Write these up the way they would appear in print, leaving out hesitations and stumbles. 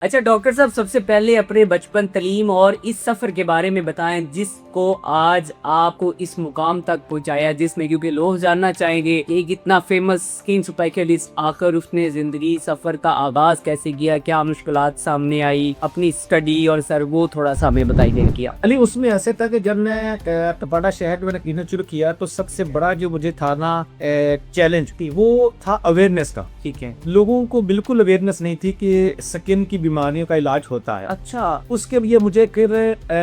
अच्छा डॉक्टर साहब, सबसे पहले अपने बचपन, तालीम और इस सफ़र के बारे में बताएं जिसको आज आपको इस मुकाम तक पहुंचाया, जिसमें क्योंकि लोग जानना चाहेंगे कि एक इतना फेमस स्किन स्पेशलिस्ट आकर उसने ज़िंदगी सफ़र का आगाज़ कैसे किया, क्या मुश्किलात सामने आई, अपनी स्टडी और सर वो थोड़ा सा हमें बताइए किया। अली उसमें ऐसे था कि जब मैं टपाडा शहर में क्लीनिक शुरू किया तो सबसे बड़ा जो मुझे था ना चैलेंज थी वो था अवेयरनेस का। ठीक है। लोगों को बिल्कुल अवेयरनेस नहीं थी कि स्किन की बीमारियों का इलाज होता है। अच्छा। उसके लिए मुझे फिर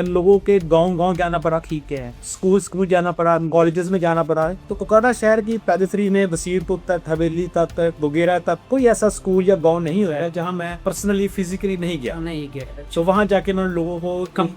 लोगों के गांव जाना पड़ा। ठीक है। स्कूल जाना पड़ा, कॉलेजेस में जाना पड़ा। तो कोकाना शहर की पेरिफेरी में वसीरपुर तक, हवेली तक, बुगेरा तक कोई ऐसा स्कूल या गांव नहीं हुआ है जहां मैं पर्सनली फिजिकली नहीं गया। नहीं गया। तो वहां जाके मैंने लोगों को ठीक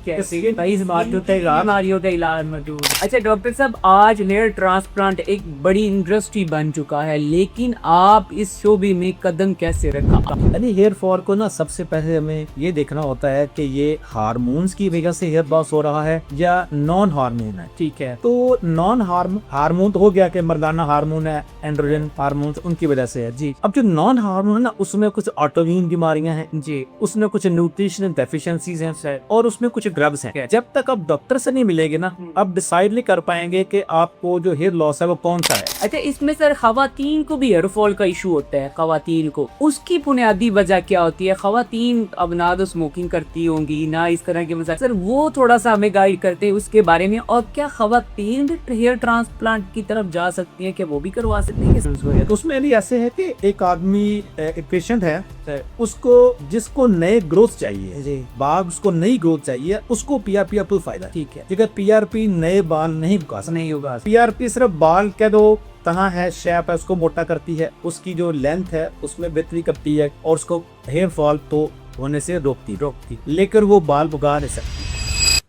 है। बीमारियों का इलाज मौजूद। अच्छा डॉक्टर साहब, आज हेयर ट्रांसप्लांट एक बड़ी इंडस्ट्री बन चुका है, लेकिन आप इस शोबे में कदम कैसे रखा? यानी हेयर फॉल को ना सबसे पहले हमें ये देखना होता है कि ये हार्मोन्स की वजह से हेयर लॉस हो रहा है या नॉन हार्मोन है। ठीक है। तो नॉन हार्मोन तो हो गया कि मर्दाना हार्मोन है, एंड्रोजन हार्मोन, उनकी वजह से है जी। अब जो नॉन हार्मोन है ना, उसमें कुछ ऑटोइम्यून बीमारियां हैं जी। उसमें कुछ न्यूट्रिशनल डेफिशिएंसीज हैं और उसमें कुछ ड्रग्स हैं। जब तक आप डॉक्टर से नहीं मिलेंगे ना, आप डिसाइड नहीं कर पाएंगे कि आपको जो हेयर लॉस है वो कौन सा है। अच्छा, इसमें सर खवातीन को भी हेयर फॉल का इशू होता है, खवातीन को, उसकी बुनियादी वजह क्या होती है? खवातीन अब ना तो स्मोकिंग करती होंगी ना इस तरह के मसाइल, सर वो थोड़ा सा हमें गाइड करते हैं उसके बारे में। और क्या खवातीन हेयर ट्रांसप्लांट की तरफ जा सकती हैं, क्या वो भी करवा सकती हैं? तो उसमें भी ऐसे है कि एक आदमी, एक पेशेंट है, उसको जिसको नए ग्रोथ चाहिए जी, बाल उसको नई ग्रोथ चाहिए, उसको पीआरपी अप्रूव फायदा। ठीक है। ठीक है, पीआरपी नए बाल नहीं उगा सकती। नहीं होगा। पीआरपी सिर्फ बाल कह दो तहाँ है, शेप है, उसको मोटा करती है, उसकी जो लेंथ है उसमें बेहतरी करती है और उसको हेयर फॉल तो होने से रोकती, लेकिन वो बाल उगा नहीं सकती।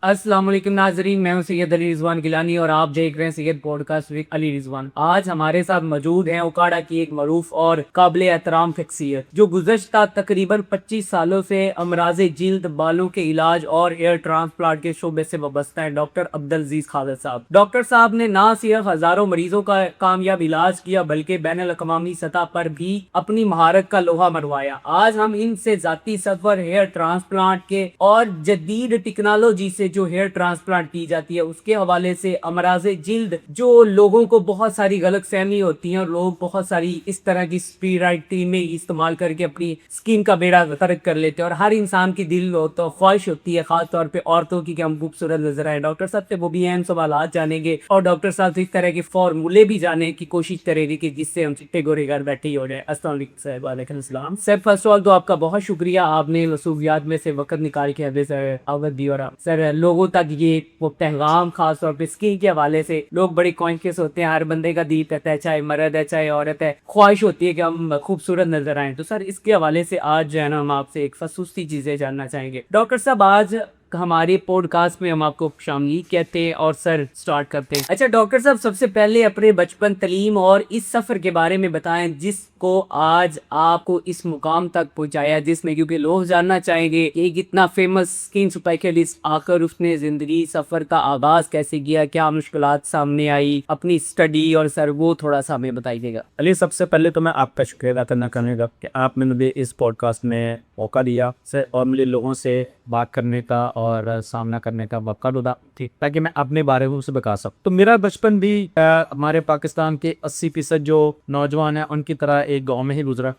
अस्सलाम वालेकुम नाजरीन, मैं हूं सैयद अली रिजवान गिलानी और आप देख रहे हैं सैयद पॉडकास्ट विद अली रिजवान। आज हमारे साथ मौजूद हैं उकाड़ा की एक मरूफ और काबिल एहतराम शख्सियत जो गुज़श्ता तकरीबन 25 सालों से अमराज जिल्द, बालों के इलाज और हेयर ट्रांसप्लांट के शोबे से वाबस्ता है, डॉक्टर अब्दुल अजीज खालिद साहब। डॉक्टर साहब ने ना सिर्फ हजारों मरीजों का कामयाब इलाज किया बल्कि बैन अल-अक़वामी सतह पर भी अपनी महारत का लोहा मरवाया। आज हम इनसे जाती सफर, हेयर ट्रांसप्लांट के और जदीद टेक्नोलॉजी से जो हेयर ट्रांसप्लांट की जाती है उसके हवाले से, अमराज़े जिल्द जो लोगों को बहुत सारी गलतफहमी होती है और लोग बहुत सारी इस तरह की स्टीरॉयड क्रीमें इस्तेमाल करके अपनी स्किन का बेड़ा गर्क कर लेते हैं और हर इंसान की दिल तो ख्वाहिश होती है, खास तौर पे औरतों की, कि हम खूबसूरत नजर आए। डॉक्टर साहब से वो भी अहम सवाल जानेंगे और डॉक्टर साहब से इस तरह के फॉर्मूले भी जाने की कोशिश करेंगे कि जिससे हम चिट्टे गोरे घर बैठे ही हो जाए। अस्सलाम वालेकुम सर, फर्स्ट ऑफ ऑल तो आपका बहुत शुक्रिया, आपने मसूफियात में से वक्त निकाल के हमें सर आवत दी। और सर लोगों तक ये वो पैगाम खास तौर पे स्किन के हवाले से लोग बड़े कॉन्शियस होते हैं, हर बंदे का दिल कहता है, चाहे मर्द है चाहे औरत है, ख्वाहिश होती है कि हम खूबसूरत नजर आए। तो सर इसके हवाले से आज जो है ना, हम आपसे एक खसूसी चीजें जानना चाहेंगे। डॉक्टर साहब, आज हमारे पॉडकास्ट में हम आपको खुशामदीद कहते हैं और सर स्टार्ट करते हैं। अच्छा डॉक्टर साहब, सबसे पहले अपने बचपन, तालीम और इस सफ़र के बारे में बताएं जिसको आज आपको इस मुकाम तक पहुंचाया, जिसमें क्योंकि लोग जानना चाहेंगे कि एक इतना फेमस स्किन स्पेशलिस्ट आकर उसने ज़िंदगी सफ़र का आगाज़ कैसे किया, क्या मुश्किलात सामने आई, अपनी स्टडी और सर वो थोड़ा सा हमें बताइएगा। अली, सबसे पहले तो मैं आपका शुक्रिया अदा करना चाहूँगा कि आपने मुझे इस पॉडकास्ट में मौका दिया सर और मुझे लोगों से बात करने का और सामना करने का मौका मिला, ठीक, ताकि मैं अपने बारे में उसे बता सकूं। तो मेरा बचपन भी हमारे पाकिस्तान के 80% जो नौजवान हैं उनकी तरह एक गांव में ही गुजरा।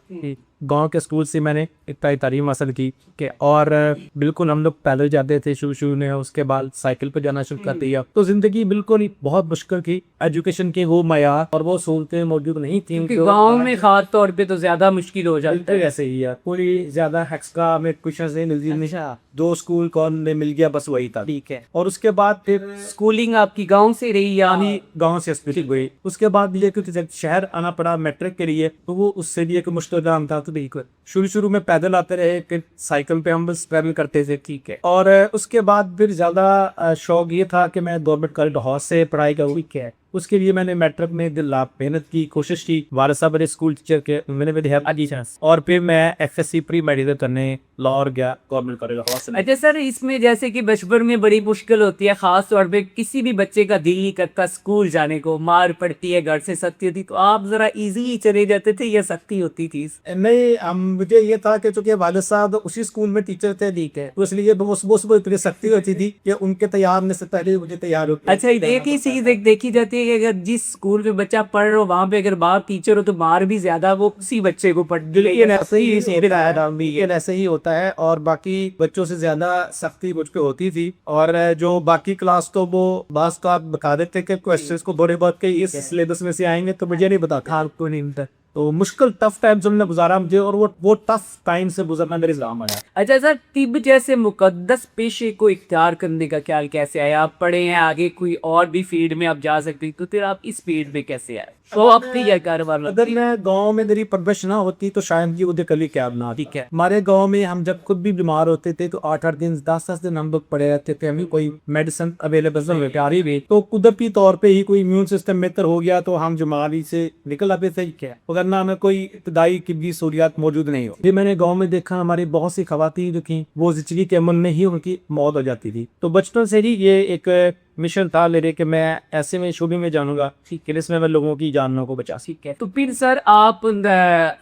गांव के स्कूल से मैंने इतना तालीम हासिल की कि और बिल्कुल हम लोग पैदल जाते थे शुरू में, उसके बाद साइकिल पर जाना शुरू कर दिया। तो जिंदगी बिल्कुल ही बहुत मुश्किल की, एजुकेशन के वो मयार और वो सहूलतें मौजूद नहीं थी गाँव में, खास तौर पे तो ज्यादा मुश्किल हो जाता है। ऐसे ही है, कोई ज्यादा एक्स्ट्रा में कुछ ऐसे नहीं, 2 स्कूल कौन में मिल गया बस वही था, ठीक है। और उसके बाद फिर स्कूलिंग आपकी गांव से रही या? गांव से स्प्लिट हुई। उसके बाद लिए क्योंकि जब शहर आना पड़ा मैट्रिक के लिए, तो वो उससे भी एक मुश्किल काम था। तो बिल्कुल शुरू में पैदल आते रहे, फिर साइकिल पे हम बस ट्रैवल करते थे, ठीक है। और उसके बाद फिर ज्यादा शौक ये था कि मैं गवर्नमेंट कॉलेज लाहौर से पढ़ाई करूँ, ठीक है। उसके लिए मैंने मैट्रिक में दिल लाभ मेहनत की, कोशिश की। वाले साहब मेरे स्कूल टीचर के, मैंने मेरी हेल्प की और फिर मैं एफएससी प्री मेडिकल करने लाहौर गया, गवर्नमेंट कॉलेज लाहौर। अच्छा सर, इसमें जैसे कि बचपन में बड़ी मुश्किल होती है, खास तौर पे किसी भी बच्चे का दिल नहीं करता स्कूल जाने को, मार पड़ती है, घर से सख्ती होती, तो आप जरा इजीली चले जाते थे या सख्ती होती थी? नहीं, मुझे ये था कि चूंकि वालिद साहब उसी स्कूल में टीचर थे, ठीक है, तो इसलिए वो सुबह इतनी सख्ती होती थी कि उनके तैयार होने से पहले मुझे तैयार हो। अच्छा, एक ही चीज देखी जाती है कि अगर जिस स्कूल में बच्चा पढ़ रहा हो वहां पे अगर बाप टीचर हो तो मार भी ज्यादा वो उसी बच्चे को पढ़। लेकिन ऐसे ही होता है और बाकी बच्चों से ज्यादा सख्ती मुझ पे होती थी। और जो बाकी क्लास तो वो बास का बता देते कि क्वेश्चंस को बड़े बहुत के इस सिलेबस में से आएंगे, तो मुझे नहीं बताता, आपको नहीं मिलता। तो मुश्किल टफ टाइम हमने गुजारा मुझे, और वो टफ टाइम से गुजरना मेरे इस्लाम आया। अच्छा सर, तिब जैसे मुकद्दस पेशे को इख्तियार करने का ख्याल कैसे आया? आप पढ़े हैं, आगे कोई और भी फील्ड में आप जा सकते, तो फिर आप इस फील्ड में कैसे आए? तो आप भी कारोबार। अगर मैं गांव में मेरी परवरिश ना होती तो शायद ये उधर कली क्या बना। ठीक है। हमारे गांव में हम जब खुद भी बीमार होते थे तो 8-8 दिन 10-10 दिन हम लोग पड़े रहते थे, हमें कोई मेडिसिन अवेलेबल प्यारी भी, तो कुदरती तौर पे ही कोई इम्यून सिस्टम बेहतर हो गया तो हम बीमारी से निकल आते थे। क्या अगर ना हमें कोई इब्तदाई की सहूलियात मौजूद नहीं हो। फिर मैंने गाँव में देखा हमारी बहुत सी खवातीन जो थी वो जिंदगी के अमल में ही उनकी मौत हो जाती थी। तो बचपन से ही ये एक मिशन था मेरे कि मैं ऐसे में शोबे में जानूंगा कि जिसमें मैं लोगों की जानों को बचा। ठीक है, तो फिर सर आप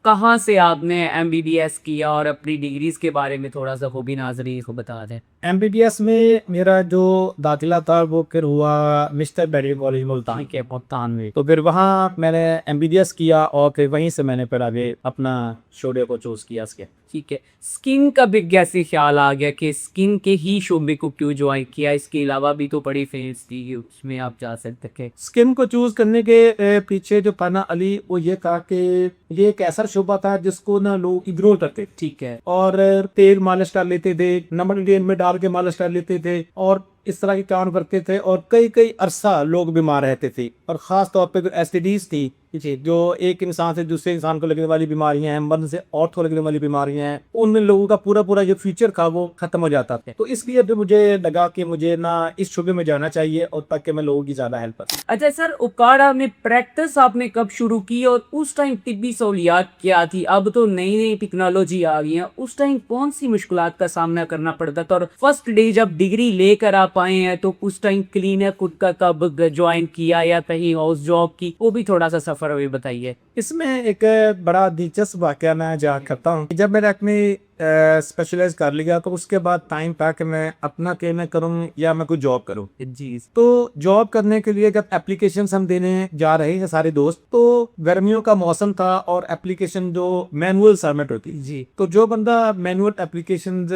कहाँ से आपने एमबीबीएस किया और अपनी डिग्रीज के बारे में थोड़ा सा वो भी नाज़रीन को बता दें। एमबीबीएस में मेरा जो दाखिला था वो फिर हुआ मिस्टर बेरी कॉलेज मुल्तान के मुल्तान में। तो फिर वहाँ मैंने एमबीबीएस किया और फिर वहीं से मैंने फिर आगे अपना शोबे को चूज किया। इसके ठीक है, स्किन का भी कैसे ख्याल आ गया कि स्किन के ही शोबे को क्यों ज्वाइन किया? इसके अलावा भी तो बड़ी फील्ड्स थी, उसमें आप जा सकते थे। स्किन को चूज करने के पीछे जो था ना अली, वो ये था कि ये एक ऐसा शोबा था जिसको ना लोग इग्नोर करते। ठीक है। और तेल मालिश कर लेते थे, नमक तेल में डाल के मालिश कर लेते थे और इस तरह के काम करते थे और कई कई अरसा लोग बीमार रहते थे। और खास तौर पे जो एसटीडीज थी, जो एक इंसान से दूसरे इंसान को लगने वाली बीमारियां हैं, मर्द से औरत को लगने वाली बीमारियां हैं, उन लोगों का पूरा पूरा जो फ्यूचर था वो खत्म हो जाता था। तो इसलिए भी मुझे लगा कि मुझे ना इस शोबे में जाना चाहिए और ताकि मैं लोगों की ज्यादा हेल्प कर। अच्छा सर, उकाड़ा में प्रैक्टिस आपने कब शुरू की और उस टाइम तिब्बी सहूलियात क्या थी? अब तो नई नई टेक्नोलॉजी आ गई है, उस टाइम कौन सी मुश्किलात का सामना करना पड़ता था? और फर्स्ट डे जब डिग्री लेकर आप आए हैं तो उस टाइम क्लीनर खुद का कब ज्वाइन किया या कहीं हाउस जॉब की, वो भी थोड़ा सा सफर अभी बताइए। इसमें एक बड़ा दिलचस्प वाकया मैं जान करता हूँ। जब मैंने अपनी स्पेशलाइज कर लिया तो उसके बाद टाइम था कि मैं अपना क्लीनर करूँ या मैं कोई जॉब करूँ। जी। तो जॉब करने के लिए जब एप्लीकेशन हम देने जा रहे हैं सारे दोस्त, तो गर्मियों का मौसम था और एप्लीकेशन जो मैनुअल सबमिट होती जी, तो जो बंदा मैनुअल एप्लीकेशन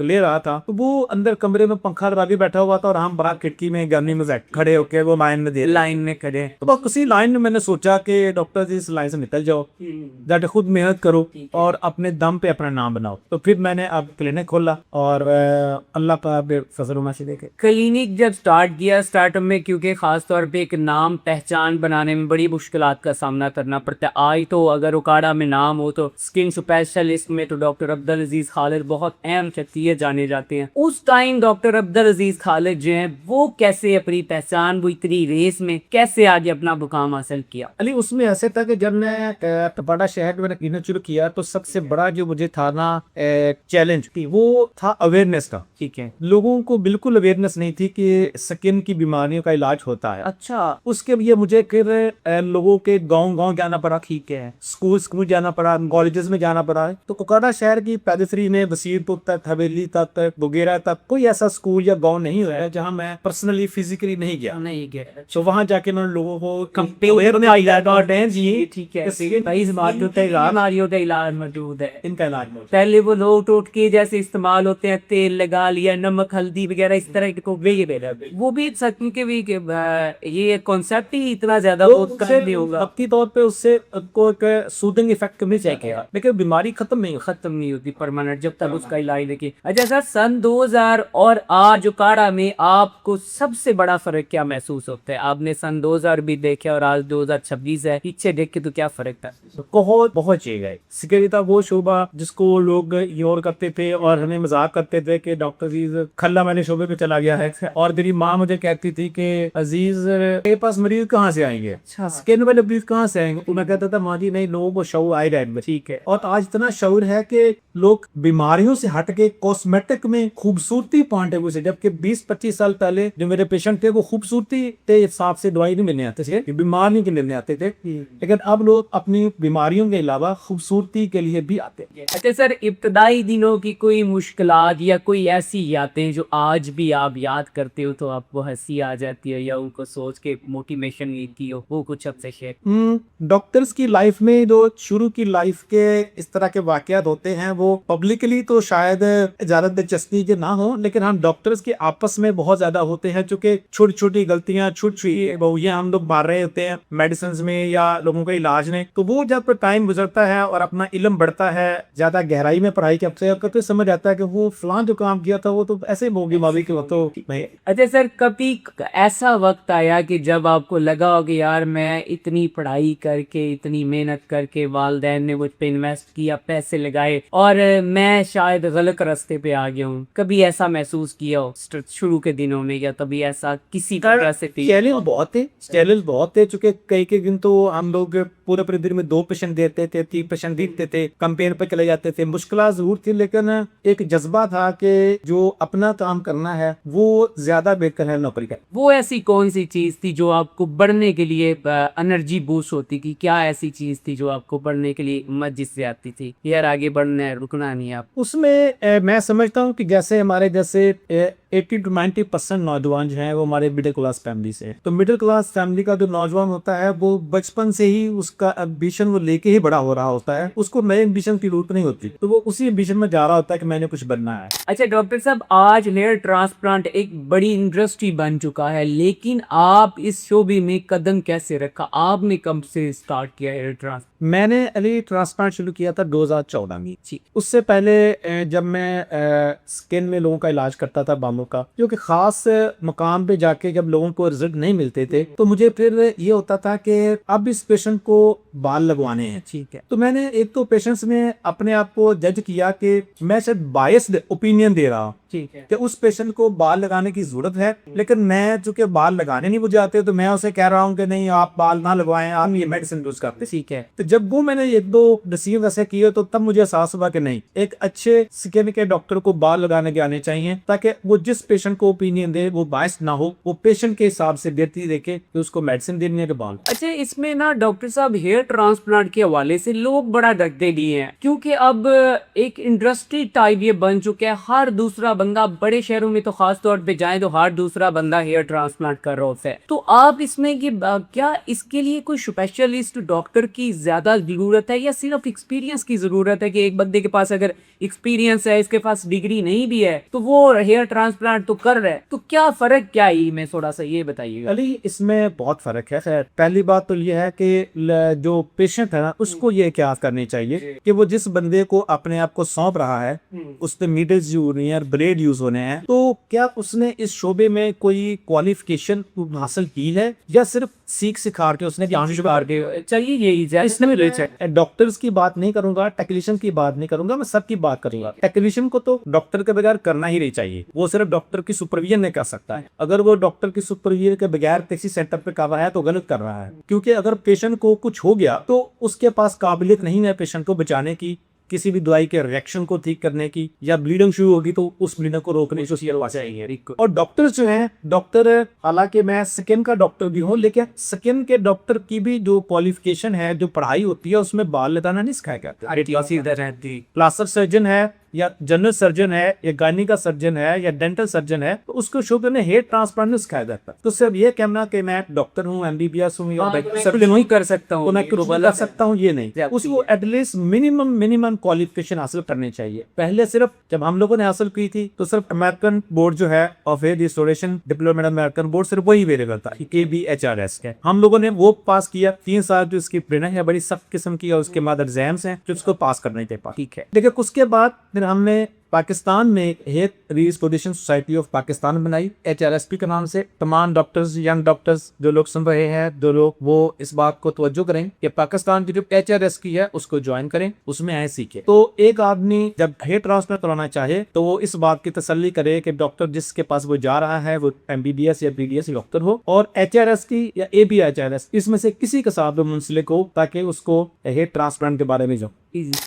ले रहा था तो वो अंदर कमरे में पंखा लगा के बैठा हुआ था और हम बाहर खिड़की में गर्मी में खड़े होके वो लाइन में खड़े। तो बस उसी लाइन में मैंने सोचा कि डॉक्टर जी इस लाइन से निकल जाओ, जाके खुद मेहनत करो और अपने दम पे अपना नाम बनाओ। तो फिर मैंने अब क्लिनिक खोला और अल्लाह का फजल उमाशी देखे क्लिनिक जब स्टार्ट किया, स्टार्ट में क्योंकि खास तौर पे एक नाम पहचान बनाने में बड़ी मुश्किलात का सामना करना पड़ता है। आज तो अगर उकाड़ा में नाम हो तो स्किन स्पेशलिस्ट में तो डॉक्टर अब्दुल अजीज खालिद बहुत अहम शख्सियत जाने जाते हैं। उस टाइम डॉक्टर अब्दुल अजीज खालिद जो है वो कैसे अपनी पहचान, वो इतनी रेस में कैसे आगे अपना मुकाम हासिल किया? अली उसमें ऐसे था कि जब मैं बड़ा शहर में क्लिनिक शुरू किया तो सबसे बड़ा जो मुझे था ना चैलेंज थी वो था अवेयरनेस का। ठीक है, लोगों को बिल्कुल अवेयरनेस नहीं थी कि स्किन की बीमारियों का इलाज होता है। अच्छा। उसके लिए मुझे फिर लोगों के गांव जाना पड़ा। ठीक है, स्कूल जाना पड़ा, कॉलेजेस में जाना पड़ा। तो कोकाड़ा शहर की पैदसरी में वसीरपुर तक, हवेली तक, बुगेरा तक कोई ऐसा स्कूल या गाँव नहीं हुआ है जहाँ मैं पर्सनली फिजिकली नहीं गया। तो वहाँ जाके मैं लोगों को ठीक है, कई बीमारियों का इलाज मौजूद है। इनका इलाज पहले वो लोग टोटके जैसे इस्तेमाल होते हैं, तेल लगा लिया, नमक हल्दी वगैरह इस तरह को वो भी सच के भी ये कॉन्सेप्ट ही इतना ज्यादा नहीं होगा। वक्ती तौर पे उससे को एक सूदिंग इफेक्ट मिल जाएगा, लेकिन बीमारी खत्म नहीं होती परमानेंट जब तक उसका इलाज देखिए। अच्छा सर, सन 2000 और आज उकाड़ा में आपको सबसे बड़ा फर्क क्या महसूस होता है? आपने सन 2000 भी देखे और आज 2026 है, पीछे देख के तो क्या फर्क था? बहुत चाहिए सिक्योरिटी वो शोबा जिसको तो लोग इग्नोर करते थे और हमें मजाक करते थे कि डॉक्टर अजीज खल्ला मैंने शोबे पे चला गया है। और मेरी माँ मुझे कहती थी कि अजीज के पास मरीज कहाँ से आएंगे, स्किन वाले मरीज कहाँ से आएंगे। तो मैं कहता था माँ जी नहीं, लोगों को शऊर आ रहा है। ठीक है, और आज इतना शऊर है कि लोग बीमारियों से हट के कॉस्मेटिक में खूबसूरती पाने को से, जबकि 20-25 साल पहले जो मेरे पेशेंट थे वो खूबसूरती के हिसाब से दवाई नहीं मिलने आते थे, बीमार नहीं मिलने आते थे, लेकिन अब लोग अपनी बीमारियों के अलावा खूबसूरती के लिए भी आते हैं। अच्छा सर, इब्तदाई दिनों की कोई मुश्किलात या कोई ऐसी यादें जो आज भी आप याद करते हो तो आपको हंसी आ जाती है या उनको सोच के मोटिवेशन मिलती हो, वो कुछ आपसे शेयर। डॉक्टर्स की लाइफ में जो शुरू की लाइफ के इस तरह के वाकयात होते हैं वो पब्लिकली तो शायद ज्यादा दिलचस्पी के ना हो, लेकिन हम डॉक्टर्स के आपस में बहुत ज्यादा होते हैं, चूंकि छोटी छोटी गलतियां, छोटी छोटी बहुएं हम लोग मार रहे होते हैं मेडिसिन में या लोगों के इलाज में। तो वो जब टाइम गुजरता है और अपना इल्म बढ़ता है, ज्यादा गहराई में पढ़ाई करते समझ आता है कि वो फलां जो काम किया था वो तो ऐसे होगी मावी के तो नहीं। अच्छा सर, कभी ऐसा वक्त आया कि जब आपको लगा हो कि यार मैं इतनी पढ़ाई करके, इतनी मेहनत करके, वालिदैन ने मुझ पे इन्वेस्ट किया, पैसे लगाए और मैं शायद गलत रास्ते पे आ गया हूँ, कभी ऐसा महसूस किया हो शुरू के दिनों में या तभी ऐसा किसी तरह से? चैलेंज बहुत थे चूंकि कई दिन तो हम लोग पूरे दिन में 2 पेशेंट देते थे, 3 पेशेंट देखते थे, कंपेयर पे चले जाते थे। मुश्किल जरूर थी, लेकिन एक जज्बा था कि जो अपना काम करना है वो ज्यादा बेहतर है नौकरी का। वो ऐसी कौन सी चीज थी जो आपको बढ़ने के लिए एनर्जी बूस्ट होती थी? क्या ऐसी चीज थी जो आपको बढ़ने के लिए हिम्मत जिससे आती थी यार आगे बढ़ना है, रुकना नहीं है आप? उसमें मैं समझता हूँ कि जैसे हमारे जैसे 80-90% नौजवान जो हैं वो हमारे मिडिल क्लास फैमिली से हैं। तो मिडिल क्लास फैमिली का जो नौजवान होता है वो बचपन से ही उसका एम्बिशन वो लेके ही बड़ा हो रहा होता है, उसको नए एम्बिशन की जरूरत नहीं होती, तो वो उसी एम्बिशन में जा रहा होता है कि मैंने कुछ बनना है। अच्छा डॉक्टर साहब, आज हेयर ट्रांसप्लांट एक बड़ी इंडस्ट्री बन चुका है, लेकिन आप इस शोबे में कदम कैसे रखा? आपने कब से स्टार्ट किया हेयर ट्रांसप्लांट? मैंने अली ट्रांसप्लांट शुरू किया था 2014 में। उससे पहले जब मैं स्किन में लोगों का इलाज करता था बालों का, जो कि खास मकाम पे जाके जब लोगों को रिजल्ट नहीं मिलते थे तो मुझे फिर ये होता था कि अब इस पेशेंट को बाल लगवाने हैं। ठीक है, तो मैंने एक तो पेशेंट्स में अपने आप को जज किया कि मैं शायद बायस्ड ओपिनियन दे रहा हूँ, ठीक है, कि उस पेशेंट को बाल लगाने की जरूरत है, लेकिन मैं चूंकि बाल लगाने नहीं मुझे आते तो मैं उसे कह रहा हूँ कि नहीं आप बाल ना लगवाएं, आप ये मेडिसिन यूज करते। ठीक है, तो जब वो मैंने 1-2 डिसीजन ऐसे किए तो तब मुझे एहसास हुआ कि नहीं, एक अच्छे स्किन के डॉक्टर को बाल लगाने के आने चाहिए ताकि वो जिस पेशेंट को ओपिनियन दे वो बायस्ड ना हो, वो पेशेंट के हिसाब से बेहतरी देखे कि उसको मेडिसिन देनी है कि बाल। अच्छा, इसमें ना डॉक्टर साहब हेयर ट्रांसप्लांट के हवाले से लोग बड़ा डरते भी हैं, क्योंकि अब एक इंडस्ट्री टाइप ये बन चुका है। हर दूसरा बंदा, बड़े शहरों में तो खास तौर पे जाए तो हर दूसरा बंदा हेयर ट्रांसप्लांट कर रहा होता है। तो आप इसमें कि क्या इसके लिए कोई स्पेशलिस्ट डॉक्टर की ज्यादा जरूरत है या सिर्फ एक्सपीरियंस की जरूरत है कि एक बंदे के पास अगर एक्सपीरियंस है, इसके पास डिग्री नहीं भी है तो वो हेयर ट्रांसप्लांट तो कर रहा है? तो क्या फर्क क्या है में थोड़ा सा ये बताइएगा। अली इसमें बहुत फर्क है। खैर पहली बात तो ये है कि जो पेशेंट है ना उसको ये क्या करनी चाहिए कि वो जिस बंदे को अपने आप को सौंप रहा है उसने नीडल्स यूज होनी है, ब्लेड यूज होने हैं, तो क्या उसने इस शोबे में कोई क्वालिफिकेशन हासिल की है या सिर्फ सीख सिखा के उसने चाहिए यही इसमें डॉक्टर्स की बात नहीं करूंगा, टेक्नीशियन की बात नहीं करूंगा, मैं सबकी बात करूंगा। टेक्नीशियन को तो डॉक्टर के बगैर करना ही नहीं चाहिए, वो सिर्फ डॉक्टर की सुपरविजन नहीं कर सकता है। अगर वो डॉक्टर की सुपरविजन के बगैर किसी सेंटर पे कर रहा है तो गलत कर रहा है, क्योंकि अगर पेशेंट को कुछ हो गया तो उसके पास काबिलियत नहीं है पेशेंट को बचाने की, किसी भी दवाई के रिएक्शन को ठीक करने की, या ब्लीडिंग शुरू होगी तो उस ब्लीडिंग को रोकने की चाहिए। और डॉक्टर्स जो हैं, डॉक्टर हालांकि मैं स्किन का डॉक्टर भी हूँ, लेकिन स्किन के डॉक्टर की भी जो क्वालिफिकेशन है, जो पढ़ाई होती है उसमें बाल लगाना नहीं सिखाया जाता। प्लास्टिक सर्जन है या जनरल सर्जन है या गायनी का सर्जन है या डेंटल सर्जन है तो उसको शुरू में हेयर ट्रांसप्लांट नहीं सिखाया जाता। तो सिर्फ ये कहना कि मैं डॉक्टर हूँ, एमबीबीएस हूँ या नहीं कर सकता हूँ तो मैं कुछ कर सकता हूँ, ये नहीं। उसको एटलीस्ट मिनिमम क्वालिफिकेशन हासिल करनी चाहिए। पहले सिर्फ जब हम लोगों ने हासिल की थी तो सिर्फ अमेरिकन बोर्ड जो है of hair restoration diploma, American board सिर्फ वही अवेलेबल था, KBHRS के। हम लोगों ने वो पास किया, 3 साल जो इसकी ट्रेनिंग है बड़ी सख्त किस्म की, और उसके बाद एग्जाम्स हैं जो उसको पास करने के पास। ठीक है, लेकिन उसके बाद फिर हमने पाकिस्तान में hair restoration society of Pakistan बनाई HRSP के नाम से। तमाम डॉक्टर्स, यंग डॉक्टर्स जो लोग सुन रहे हैं, जो लोग वो इस बात को तवज्जो करें कि पाकिस्तान की जो HRSP है उसको ज्वाइन करें, उसमें आए सीखे। तो एक आदमी जब हेयर ट्रांसप्लांट कराना चाहे तो वो इस बात की तसल्ली करे कि डॉक्टर जिसके पास वो जा रहा है वो MBBS या BDS डॉक्टर हो और HRSP या ABHRS इसमें से किसी के साथ वो मुंसलिक हो, ताकि उसको हेयर ट्रांसप्लांट के बारे में जो।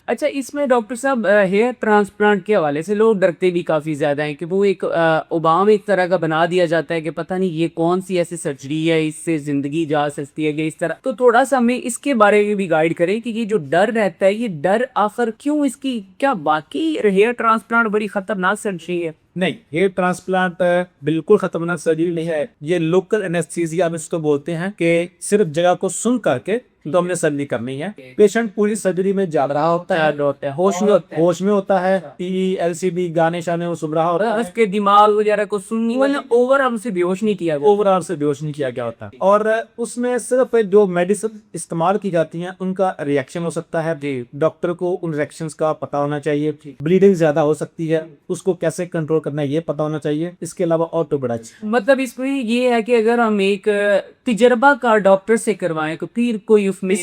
अच्छा, इसमें डॉक्टर साहब हेयर ट्रांसप्लांट के हवाले से लोग डरते भी काफ़ी ज़्यादा हैं कि वो एक उबाम एक तरह का बना दिया जाता है कि पता नहीं ये कौन सी ऐसी सर्जरी है, इससे ज़िंदगी जा सकती है कि इस तरह। तो थोड़ा सा हमें इसके बारे में भी गाइड करें कि ये जो डर रहता है, ये डर आखिर क्यों, इसकी क्या बाकी हेयर ट्रांसप्लांट बड़ी ख़तरनाक सर्जरी है? नहीं, हेयर ट्रांसप्लांट बिल्कुल खतरनाक सर्जरी नहीं है। ये लोकल एनेस्थीसिया हम इसको बोलते हैं कि सिर्फ जगह को सुन करके तो हमने सर्जरी करनी है। पेशेंट पूरी सर्जरी में जाग रहा होता है, होश में होता है, टीवी LCD गाने शाने वो सुन रहा होता है, उसके दिमाग वगैरह को सुननी, मतलब ओवरऑल से बेहोश नहीं किया गया। ओवरऑल से बेहोश नहीं किया गया होता है। और उसमें सिर्फ जो मेडिसिन इस्तेमाल की जाती हैं उनका रिएक्शन हो सकता है। डॉक्टर को उन रिएक्शंस का पता होना चाहिए। ब्लीडिंग ज्यादा हो सकती है, उसको कैसे कंट्रोल करना है ये पता होना चाहिए। इसके अलावा और तो बड़ा मतलब इसमें ये है कि अगर हम एक तजर्बाकार डॉक्टर से करवाएं तो फिर कोई उसमें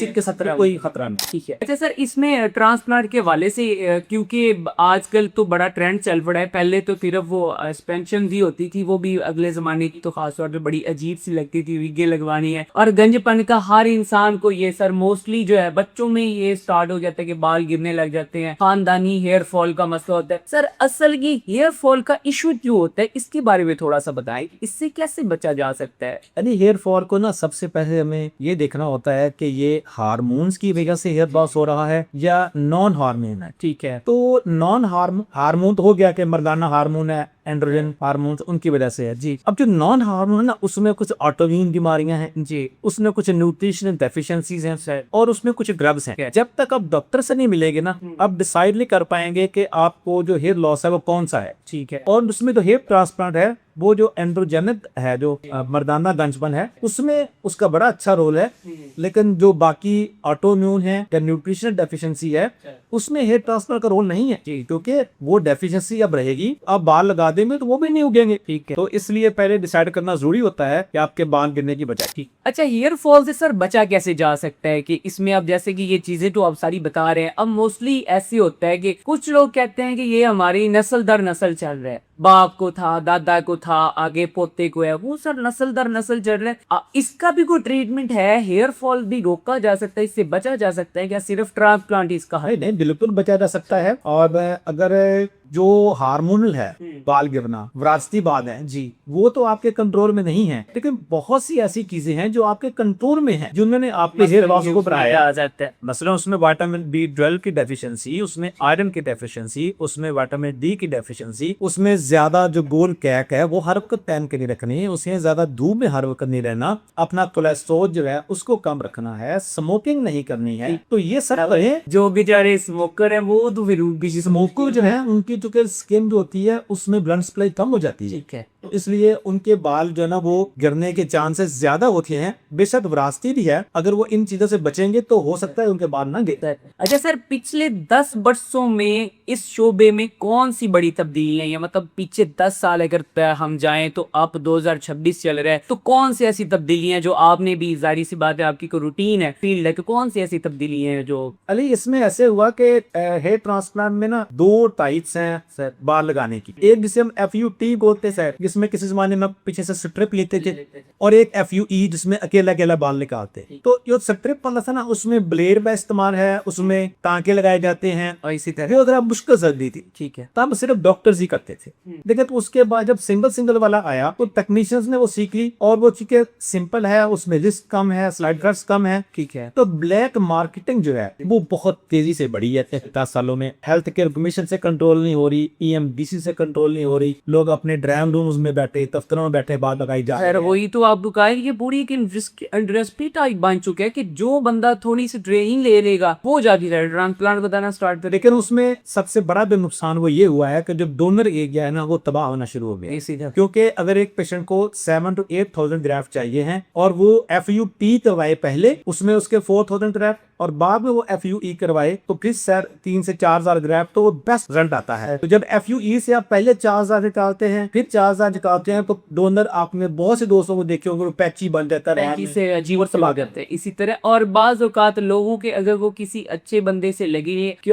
कोई खतरा नहीं। ठीक है। अच्छा सर, इसमें ट्रांसप्लांट के हवाले से क्योंकि आजकल तो बड़ा ट्रेंड चल पड़ा है, पहले तो सिर्फ वो सस्पेंशन भी होती थी, वो भी अगले जमाने की, तो खासतौर पे बड़ी अजीब सी लगती थी, विगे लगवानी है। और गंजपन का हर इंसान को ये सर मोस्टली जो है बच्चों में ये स्टार्ट हो जाता है कि बाल गिरने लग जाते हैं, खानदानी हेयर फॉल का मसला होता है। सर असल ये हेयर फॉल का इशू जो होता है इसके बारे में थोड़ा सा बताएं, इससे कैसे बचा जा सकता है? यानी हेयर फॉल को ना सबसे पहले हमें ये देखना होता है कि ये हार्मोन्स की वजह से हेयर लॉस हो रहा है या नॉन हार्मोन है। ठीक है, तो नॉन हार्मोन तो हो गया कि मर्दाना हार्मोन है, एंड्रोजन हार्मोन, उनकी वजह से है जी। अब जो नॉन हार्मोन है ना, उसमें कुछ ऑटोइम्यून बीमारियां हैं जी, उसमें कुछ न्यूट्रिशनल डेफिशिएंसीज हैं और उसमें कुछ ड्रग्स हैं। जब तक आप डॉक्टर से नहीं मिलेंगे ना, आप डिसाइड नहीं कर पाएंगे कि आपको जो हेयर लॉस है वो कौन सा है। ठीक है, और उसमें जो हेयर ट्रांसप्लांट है वो जो एंड्रोजेनिक है, जो मर्दाना गंजपन है, उसमें उसका बड़ा अच्छा रोल है। लेकिन जो बाकी ऑटोइम्यून है या न्यूट्रिशनल डेफिशिएंसी है, उसमें हेयर ट्रांसप्लांट का रोल नहीं है, क्योंकि वो डेफिशिएंसी अब रहेगी, आप बाल लगा देंगे तो वो भी नहीं उगेंगे। ठीक है, तो इसलिए पहले डिसाइड करना जरूरी होता है कि आपके बाल गिरने की बजाय। ठीक। अच्छा, हेयर फॉल से सर बचा कैसे जा सकता है? कि इसमें अब जैसे कि ये चीजें तो आप सारी बता रहे हैं, अब मोस्टली ऐसे होता है कि कुछ लोग कहते हैं कि ये हमारी नस्ल दर नस्ल चल रहा है, बाप को था, दादा को था, आगे पोते को है, वो सर नस्ल दर नस्ल चल रहा है। इसका भी कोई ट्रीटमेंट है? हेयर फॉल भी रोका जा सकता है, इससे बचा जा सकता है क्या? सिर्फ ट्रांसप्लांट इसका है? नहीं, बिल्कुल बचा जा सकता है। और अगर जो हार्मोनल है बाल गिरना, विरासती बात है जी, वो तो आपके कंट्रोल में नहीं है, लेकिन बहुत सी ऐसी चीजें हैं जो आपके कंट्रोल में हैं, जिन्होंने आपके हेयर लॉस को बढ़ाया आ जाता है। मसलन उसमें विटामिन B12 की डेफिशिएंसी, उसमें आयरन की डेफिशिएंसी, उसमें विटामिन D की डेफिशिएंसी, उसमें ज्यादा जो गोल कैक है वो हर वक्त पहन के नहीं रखनी है, उसे ज्यादा धूप में हर वक्त नहीं रहना, अपना कोलेस्ट्रॉल जो है उसको कम रखना है, स्मोकिंग नहीं करनी है। तो ये सब है। जो बेचारे स्मोकर है वो तो फिर स्मोकर जो है उनकी तो स्किन जो होती है उसमें ब्लड सप्लाई कम हो जाती है। ठीक है, तो इसलिए उनके बाल जो है ना वो गिरने के चांसेस ज्यादा होते हैं। बेशक विरासती भी है, अगर वो इन चीजों से बचेंगे तो हो सकता है उनके बाल ना गिरे। अच्छा सर, पिछले 10 वर्षों में इस शोबे में कौन सी बड़ी तब्दीली है? मतलब पीछे 10 साल अगर हम जाएं तो अब 2026 चल रहा है, तो कौन सी ऐसी तब्दीलियां जो आपने भी, जाहिर सी बात है आपकी कोई रूटीन है, फील्ड है, कि कौन सी ऐसी तब्दीलियां हैं जो? अली, इसमें ऐसे हुआ कि हेयर ट्रांसप्लांट में ना 2 टाइप्स हैं सर बाल लगाने की। एक जिसे हम FUT बोलते हैं सर, जिसमें किसी जमाने में पीछे से स्ट्रिप लेते थे, और एक FUE जिसमें अकेला अकेला बाल निकालते। तो जो स्ट्रिप वाला था ना, उसमें ब्लेड का इस्तेमाल है, उसमें टांके लगाए जाते हैं, और इसी तरह अगर आप मुश्किल सर्दी थी, ठीक है, तब सिर्फ डॉक्टर्स ही करते थे। लेकिन तो उसके बाद जब सिंगल वाला आया तो टेक्नीशियंस ने वो सीख ली, और वो चीजें सिंपल है, उसमें रिस्क कम है, स्लाइड कट्स कम है। ठीक है, तो ब्लैक मार्केटिंग जो है वो बहुत तेजी से बढ़ी है 10 सालों में। हेल्थ केयर कमीशन से कंट्रोल नहीं हो रही, EMDC से कंट्रोल नहीं हो रही, लोग अपने ड्राइंग रूम्स में बैठे, दफ्तरों में बैठे बाल लगाई जा रहे हैं। वही तो आप कहा, ये पूरी एक इंडस्ट्री टाइप बन चुका है कि जो बंदा थोड़ी सी ट्रेनिंग ले लेगा वो जाके ट्रांसप्लांट बताना स्टार्ट करे। लेकिन उसमें सबसे बड़ा भी नुकसान वो ये हुआ है कि जब डोनर एरिया है ना वो तबाह होना शुरू हो गया। क्योंकि अगर एक पेशेंट को 7,000 to 8,000 ग्राफ्ट चाहिए हैं और वो FUT करवाए पहले, उसमें उसके 4,000 ग्राफ्ट और बाद में वो FUE करवाए तो फिर सर 3 से 4 साल ग्रैप तो वो बेस्ट रिजल्ट आता है। तो जब FUE से आप पहले 4 साल निकालते हैं फिर 4 साल निकालते हैं तो डोनर आपने बहुत से दोस्तों को देखे होंगे वो पैची बन जाता है, पैची से अजीब समा करते हैं इसी तरह। और बाज औकात लोगों के अगर वो किसी अच्छे बंदे से लगे कि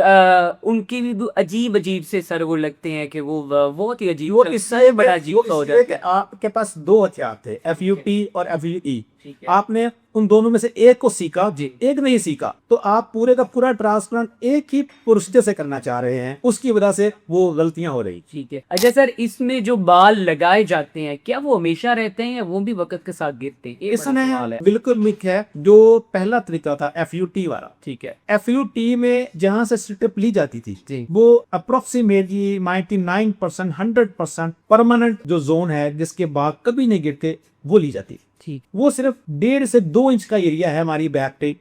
उनके भी अजीब अजीब से सर वो लगते हैं कि वो बहुत ही अजीब, वो इससे बड़ा अजीब हो जाता है। कि आपके पास 2 हथियार थे, FUT और FUE। ठीक है। आपने उन दोनों में से एक को सीखा, एक नहीं सीखा, तो आप पूरे का पूरा ट्रांसप्लांट एक ही प्रोसीजर से करना चाह रहे हैं, उसकी वजह से वो गलतियां हो रही। ठीक है। अच्छा सर, इसमें जो बाल लगाए जाते हैं क्या वो हमेशा रहते हैं या वो भी वक्त के साथ गिरते हैं? ये बड़ा सवाल है। इसमें बिल्कुल मिक है। जो पहला तरीका था FUT वाला, ठीक है, FUT में जहां से स्ट्रिप ली जाती थी जी। वो अप्रोक्सीमेटली 99% 100% परमानेंट जो जोन है जिसके बाद कभी नहीं गिरते वो ली जाती। ठीक, वो सिर्फ 1.5 से 2 इंच का एरिया है हमारी बैक पे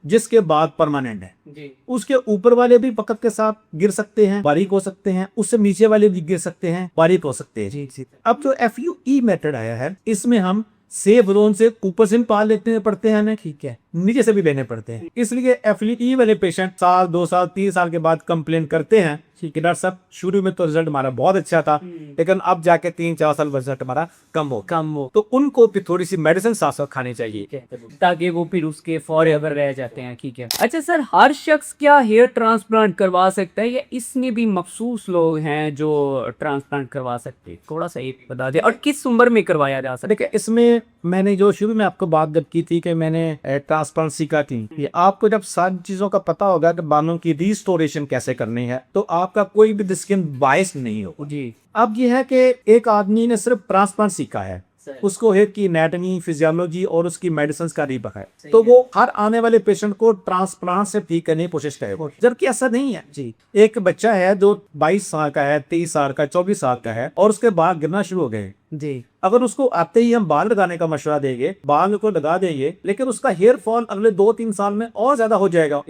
जिसके बाद परमानेंट है। जी। उसके ऊपर वाले भी वक्त के साथ गिर सकते हैं, बारीक हो सकते हैं, उससे नीचे वाले भी गिर सकते हैं, बारीक हो सकते हैं। जी। अब जो FUE मेथड आया है इसमें हम सेफ जोन से ऊपर से भी पाल लेते पड़ते हैं, ठीक है, नीचे से भी लेने पड़ते हैं। इसलिए FUE वाले पेशेंट साल 2 साल 3 साल के बाद कंप्लेन करते हैं कि डॉक्टर साहब शुरू में तो रिजल्ट हमारा बहुत अच्छा था लेकिन अब जाके 3-4 साल रिजल्ट हमारा कम हो, तो उनको फिर थोड़ी सी मेडिसिन साथ साथ खानी चाहिए ताकि वो फिर उसके फॉरएवर रह जाते हैं। ठीक है। अच्छा सर, हर शख्स क्या हेयर ट्रांसप्लांट करवा सकता है या इसमें भी मखसूस लोग हैं जो ट्रांसप्लांट करवा सकते हैं? थोड़ा सा ये बता दें, और किस उम्र में करवाया जा सकता है? देखिए, इसमें मैंने जो शुरू में आपको बात जब की थी कि मैंने ट्रांसप्लांट सीखा थी कि आपको जब सारी चीजों का पता होगा कि बालों की रिस्टोरेशन कैसे करनी है तो आपका कोई भी स्किन बायस नहीं हो जी। अब ये है कि एक आदमी ने सिर्फ ट्रांसप्लांट सीखा है, उसको हेयर की एनाटॉमी, फिजियोलॉजी और उसकी मेडिसिन का नहीं पता है, तो वो हर आने वाले पेशेंट को ट्रांसप्लांट से ठीक करने की कोशिश करेगा, जबकि ऐसा नहीं है जी। एक बच्चा है जो 22 साल का है, 23 साल का, 24 साल का है और उसके बाल गिरना शुरू हो गए जी। अगर उसको आते ही हम बाल लगाने का मशवरा देंगे, बाल को लगा देंगे, लेकिन उसका हेयर फॉल अगले 2-3 साल में और ज्यादा हो जाएगा,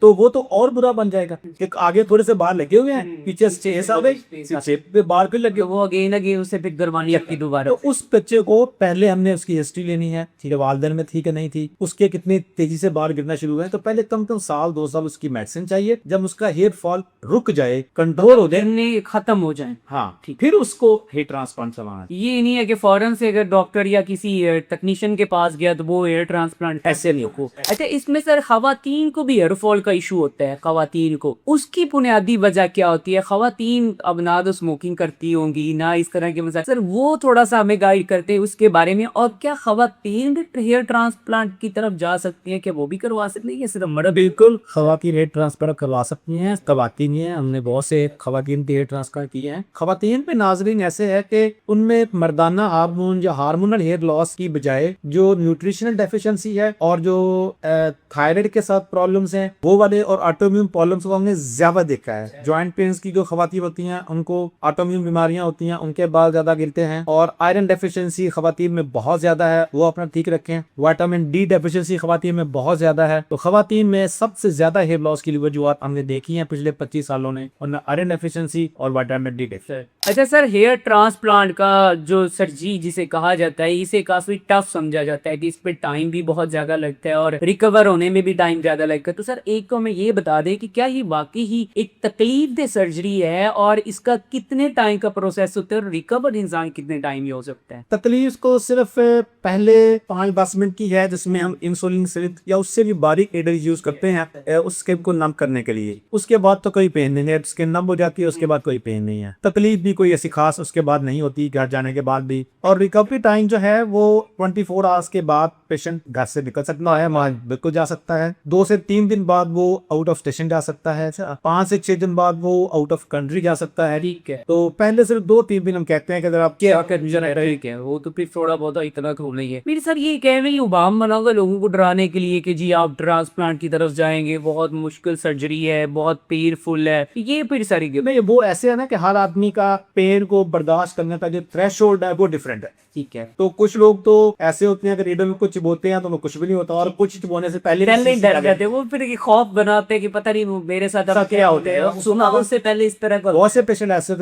तो वो तो और बुरा बन जाएगा कि आगे थोड़े से बाल लगे हुए हैं, पीछे से बाल फिर लगे, वो अगेन उसे फिर करवानी आपकी दोबारा। तो उस बच्चे को पहले हमने उसकी हिस्ट्री लेनी है, ठीक है, वालदेन में थी कि नहीं थी, उसके कितनी तेजी से बाल गिरना शुरू हुए, तो पहले कम से कम साल 2 साल उसकी मेडिसिन चाहिए। जब उसका हेयर फॉल रुक जाए, कंट्रोल हो जाए, खत्म हो जाए, हाँ ठीक, फिर उसको हेयर ट्रांसप्लांट करवाना। ये नहीं है कि फौरन से अगर डॉक्टर या किसी टेक्नीशियन के पास गया तो वो हेयर ट्रांसप्लांट, ऐसे नहीं हो। अच्छा, इसमें सर खवातीन को भी हेयर फॉल का इशू होता है, खवातीन को, उसकी बुनियादी वजह क्या होती है? खवातीन अब ना तो स्मोकिंग करती होंगी ना इस तरह के मसाइल, सर वो थोड़ा सा हमें गाइड करते हैं उसके बारे में। और क्या खवातीन हेयर ट्रांसप्लांट की तरफ जा सकती है, क्या वो भी करवा सकती है सिर्फ मर्द? बिल्कुल, खवातीन हेयर ट्रांसप्लांट करवा सकती हैं, करवाती हैं। हमने बहुत से खवातीन के हेयर ट्रांसप्लांट किए हैं। खवातीन पे नाजरीन ऐसे है कि उनमें मर्दाना हार्मोन या हार्मोनल हेयर लॉस की बजाय जो न्यूट्रिशनल डेफिशिएंसी है और जो थायराइड के साथ प्रॉब्लम्स हैं वो वाले और ऑटोइम्यून प्रॉब्लम्स को हमने ज्यादा देखा है। जॉइंट पेन्स की जो खवातीन होती हैं उनको ऑटोइम्यून बीमारियां होती हैं, उनके बाल ज्यादा गिरते हैं। और आयरन डेफिशिएंसी खवातीन में बहुत ज्यादा है, वो अपना ठीक रखें। विटामिन डी डेफिशिएंसी खवातीन में बहुत ज्यादा है। तो खवातीन में सबसे ज्यादा हेयर लॉस की वजूहत हमने देखी है पिछले 25 सालों में, और आयरन डेफिशिएंसी और विटामिन डी डेफिशिएंसी। अच्छा सर, हेयर ट्रांसप्लांट का जो सर्जरी जिसे कहा जाता है इसे काफी टफ समझा जाता है कि इस पे टाइम भी बहुत ज्यादा लगता है और रिकवर होने में भी टाइम ज्यादा लगता है। तो सर एक तो हमें ये बता दें कि क्या ये वाकई ही एक तकलीफ दे सर्जरी है और इसका कितने टाइम का प्रोसेस होता है और रिकवर इंसान कितने टाइम में हो सकता है? तकलीफ को सिर्फ पहले 5-10 मिनट की है जिसमें हम इंसुलिन सिरिंज या उससे भी बारीक एडर यूज करते हैं उस स्किन को नम करने के लिए। उसके बाद तो कोई पेन नहीं है, स्किन नम हो जाती है, उसके बाद कोई पेन नहीं है। तकलीफ भी कोई ऐसी खास उसके बाद नहीं होती घर जाने के बाद भी। और रिकवरी टाइम जो है वो 24 आवर्स के बाद पेशेंट घर से निकल सकता है, वहां बिल्कुल जा सकता है। 2 से 3 दिन बाद वो आउट ऑफ स्टेशन जा सकता है, 5 से 6 दिन बाद वो आउट ऑफ कंट्री जा सकता है। ठीक है। तो पहले सिर्फ 2-3 दिन हम कहते हैं कि अगर आप क्या कंफ्यूजन है, ठीक है, वो तो फिर थोड़ा बहुत इतना तो नहीं है। फिर सर ये कह रहे हैं उबाम बनाओगे लोगों को डराने के लिए कि जी आप ट्रांसप्लांट की तरफ जाएंगे, बहुत मुश्किल सर्जरी है, बहुत पेनफुल है, ये फिर सारी नहीं, वो ऐसे है ना कि हर आदमी का पेन को बर्दाश्त करने का जो थ्रेश थ्रेशोल्ड है वो डिफरेंट है। ठीक है, तो कुछ लोग तो ऐसे होते हैं कि रीडर में कुछ चिबोते हैं तो उनको कुछ भी नहीं होता, और कुछ चिबोने से पहले पहले ही डर जाते हैं वो, फिर ये खौफ बनाते हैं कि पता नहीं वो मेरे साथ अब क्या होता है। सुना उससे पहले इस तरह का। बहुत से पेशेंट ऐसे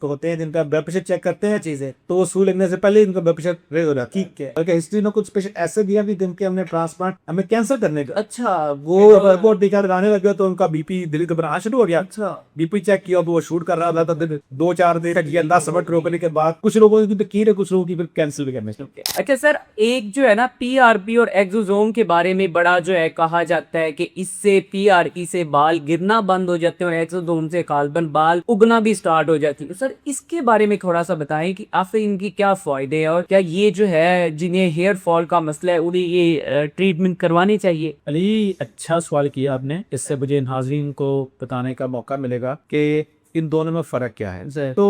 होते हैं जिनका ब्लड प्रेशर चेक करते हैं चीजें, तो वो सुई लगने से पहले इनका ब्लड प्रेशर रेज हो जाता है। ठीक है, बल्कि हिस्ट्री में कुछ पेशेंट ऐसे भी हैं भी जिनके हमने ट्रांसप्लांट हमें कैंसर करने का, अच्छा, वो रिपोर्ट दिखा लगाने लग गया तो उनका बीपी दिल घबराना शुरू हो गया। अच्छा, बीपी चेक किया तो वो शूट कर रहा था, तो 2-4 दिन तक ये 10 मिनट रोकने के बाद कुछ लोगों की तो की है, कुछ लोगों की फिर कैंसिल भी करने। अच्छा सर, एक जो है ना पीआरपी और एक्सोसोम के बारे में बड़ा जो है कहा जाता है कि इससे पीआरपी से बाल गिरना बंद हो जाते हैं और एक्सोसोम से खासबन बाल उगना भी स्टार्ट हो जाती है। सर इसके बारे में थोड़ा सा बताएं कि आखिर इनकी क्या फायदे हैं और क्या ये जो है जिन्हें हेयर फॉल का मसला है उन्हें ये ट्रीटमेंट करवानी चाहिए? अली अच्छा सवाल किया आपने, इससे मुझे नाज़रीन को बताने का मौका मिलेगा कि इन दोनों में फ़र्क क्या है। तो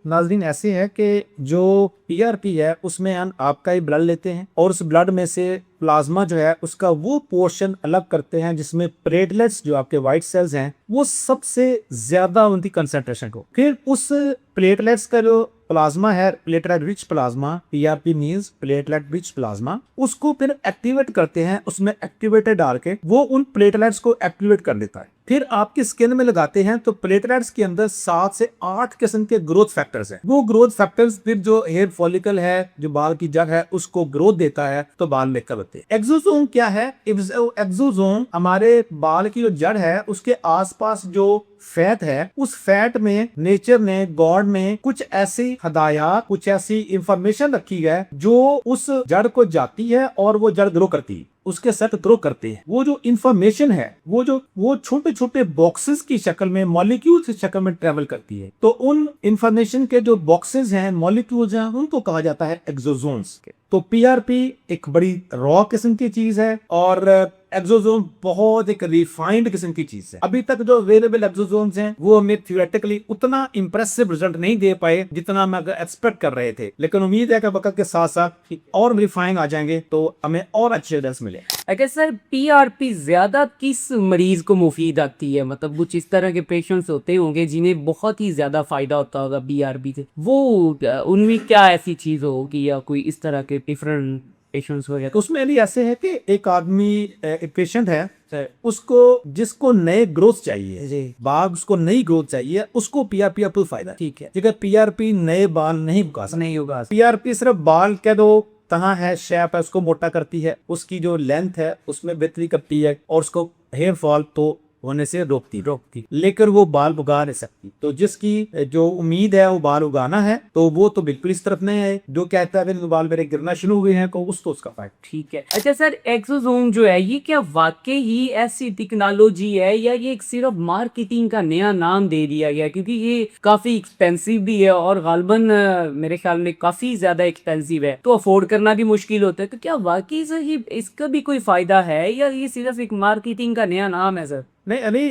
नाज़रीन ऐसे है कि जो पीआरपी है उसमें हम आपका ही ब्लड लेते हैं और उस ब्लड में से प्लाज्मा जो है उसका वो पोर्शन अलग करते हैं जिसमें प्लेटलेट्स जो आपके वाइट सेल्स हैं वो सबसे ज्यादा उनकी कंसंट्रेशन को, फिर उस प्लेटलेट्स का जो प्लाज्मा है platelet rich plasma, PRP means platelet rich plasma, उसको फिर एक्टिवेट करते हैं, उसमें एक्टिवेटर डाल के वो उन प्लेटलेट्स को एक्टिवेट कर देता है। फिर आपकी स्किन में लगाते हैं तो प्लेटलेट्स के अंदर 7 से 8 किस्म के ग्रोथ फैक्टर्स हैं। वो ग्रोथ फैक्टर्स फिर जो हेयर फॉलिकल है, जो बाल की जड़ है, उसको ग्रोथ देता है तो बाल निकल आते हैं। एक्सोसोम क्या है? एक्सोसोम हमारे बाल की जो जड़ है उसके आसपास जो फैट है, उस फैट में नेचर ने, गॉड ने कुछ ऐसी हदायत, कुछ ऐसी इंफॉर्मेशन रखी है जो उस जड़ को जाती है और वो जड़ ग्रो करती है, उसके सेट ग्रो करते हैं। वो जो इंफॉर्मेशन है वो छोटे छोटे बॉक्सेस की शक्ल में, मॉलिक्यूल की शक्ल में ट्रेवल करती है। तो उन इंफॉर्मेशन के जो बॉक्सेस हैं, मॉलिक्यूल्स हैं, उनको कहा जाता है एक्सोसोम्स। तो पीआरपी एक बड़ी रॉ किस्म की चीज है और एक्सोसोम बहुत एक रिफाइंड किस्म की चीज है। अभी तक जो अवेलेबल एक्सोसोम्स हैं वो हमें थियोरेटिकली उतना इंप्रेसिव रिजल्ट नहीं दे पाए जितना हम एक्सपेक्ट कर रहे थे, लेकिन उम्मीद है कि वक्त के साथ साथ और रिफाइन आ जाएंगे तो हमें और अच्छे रिजल्ट मिले। अगर सर पीआरपी ज्यादा किस मरीज को मुफीद आती है, मतलब कुछ इस तरह के पेशेंट्स होते होंगे जिन्हें बहुत ही ज्यादा फायदा होता होगा पीआरपी से, वो उनमें क्या ऐसी चीज होगी या कोई इस तरह के डिफरेंट पेशेंट्स हो? तो उसमें भी ऐसे है कि एक आदमी, एक पेशेंट है, उसको जिसको नए ग्रोथ चाहिए, बाल उसको नई ग्रोथ चाहिए, उसको पीआरपी अप्रूव फायदा। ठीक है, अगर पीआरपी नए बाल नहीं उगा सकता, नहीं होगा। पीआरपी सिर्फ बाल कह दो तना है, शेप है, उसको मोटा करती है, उसकी जो लेंथ है उसमें बेहतरी करती है और उसको हेयर फॉल तो होने से रोकती, लेकिन वो बाल उगा नहीं सकती। तो जिसकी जो उम्मीद है वो बाल उगाना है तो वो तो बिल्कुल इस तरफ नहीं है। जो कहता है कि बाल मेरे गिरना शुरू हुए हैं तो उसका फायदा। ठीक है। अच्छा सर, एक्सोसोम जो है ये क्या वाकई ही ऐसी टेक्नोलॉजी है या ये एक सिर्फ मार्केटिंग का नया नाम दे दिया गया? क्योंकि ये काफी एक्सपेंसिव भी है और गालबन मेरे ख्याल में काफी ज्यादा एक्सपेंसिव है, तो अफोर्ड करना भी मुश्किल होता है। तो क्या वाकई से ही इसका भी कोई फायदा है या ये सिर्फ एक मार्केटिंग का नया नाम है सर? नहीं, अभी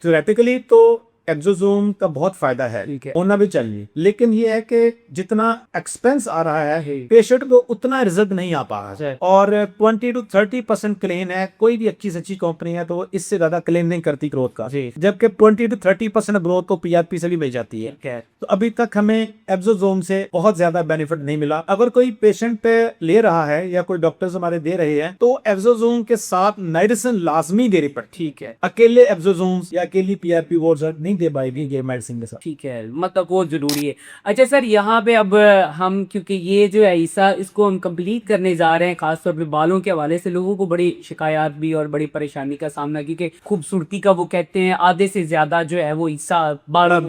थ्योरेटिकली तो एक्सोसोम का बहुत फायदा है, होना भी चाहिए, लेकिन ये है कि जितना एक्सपेंस आ रहा है पेशेंट को उतना रिजल्ट नहीं आ पा रहा है। और 20 to 30% क्लेम है, कोई भी अच्छी सच्ची कंपनी है तो इससे ज्यादा क्लेम नहीं करती ग्रोथ का, जबकि 20 to 30% ग्रोथ तो पीआरपी से भी मिल जाती है। तो अभी तक हमें एक्सोसोम से बहुत ज्यादा बेनिफिट नहीं मिला। अगर कोई पेशेंट ले रहा है या कोई डॉक्टर्स हमारे दे रहे हैं तो एक्सोसोम के साथ नाइट्रोजन लाजमी दे रही पड़ती। ठीक है, अकेले एक्सोसोम्स या अकेली पीआरपी वो रिजल्ट नहीं दे पाएगी ये मेडिसिन के साथ। ठीक है, मतलब वो जरूरी है। अच्छा सर, यहाँ पे अब हम क्योंकि ये जो है हिस्सा इसको हम कंप्लीट करने जा रहे हैं, खासतौर पे बालों के हवाले से लोगों को बड़ी शिकायत भी और बड़ी परेशानी का सामना, क्योंकि खूबसूरती का वो कहते हैं आधे से ज्यादा जो है वो हिस्सा बालों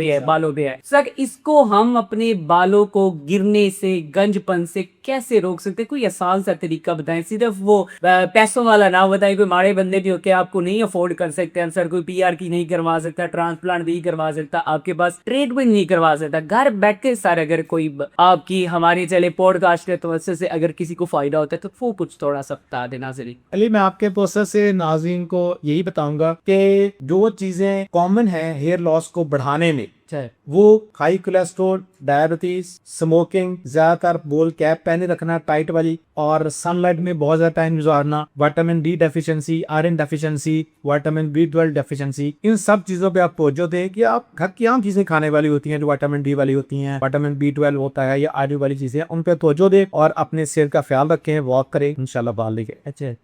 पे है। सर इसको हम अपने बालों को गिरने से, गंजपन से कैसे रोक सकते हैं? कोई आसान सा तरीका बताएं, सिर्फ वो पैसों वाला ना बताएं। कोई माड़े बंदे भी होते हैं, आपको नहीं अफोर्ड कर सकते हैं सर, कोई पीआरपी नहीं करवा सकता, ट्रांसप्लांट नहीं करवा सकता, आपके पास ट्रीटमेंट नहीं करवा सकता, घर बैठ के सर अगर कोई आपकी हमारी चले पॉडकास्ट के तो से अगर किसी को फायदा होता है तो वो कुछ थोड़ा सा बता देना सर। अली, मैं आपके प्रोसेस से नाज़रीन को यही बताऊंगा कि जो चीजें कॉमन है हेयर लॉस को बढ़ाने में, अच्छा है। वो हाई कोलेस्ट्रॉल, डायबिटीज, स्मोकिंग, ज्यादातर बोल कैप पहने रखना टाइट वाली, और सनलाइट में बहुत ज्यादा टाइम गुजारना, vitamin D deficiency, iron deficiency, vitamin B 12 deficiency, इन सब चीजों पे आप तवज्जो दें कि आप घर की आम चीजें खाने वाली होती हैं जो विटामिन डी वाली होती हैं, विटामिन बी 12 होता है या आयरन वाली चीजें, उन पे तवज्जो दें और अपने सेहत का ख्याल रखें, वॉक करें, इंशाल्लाह बाल लेके। अच्छा,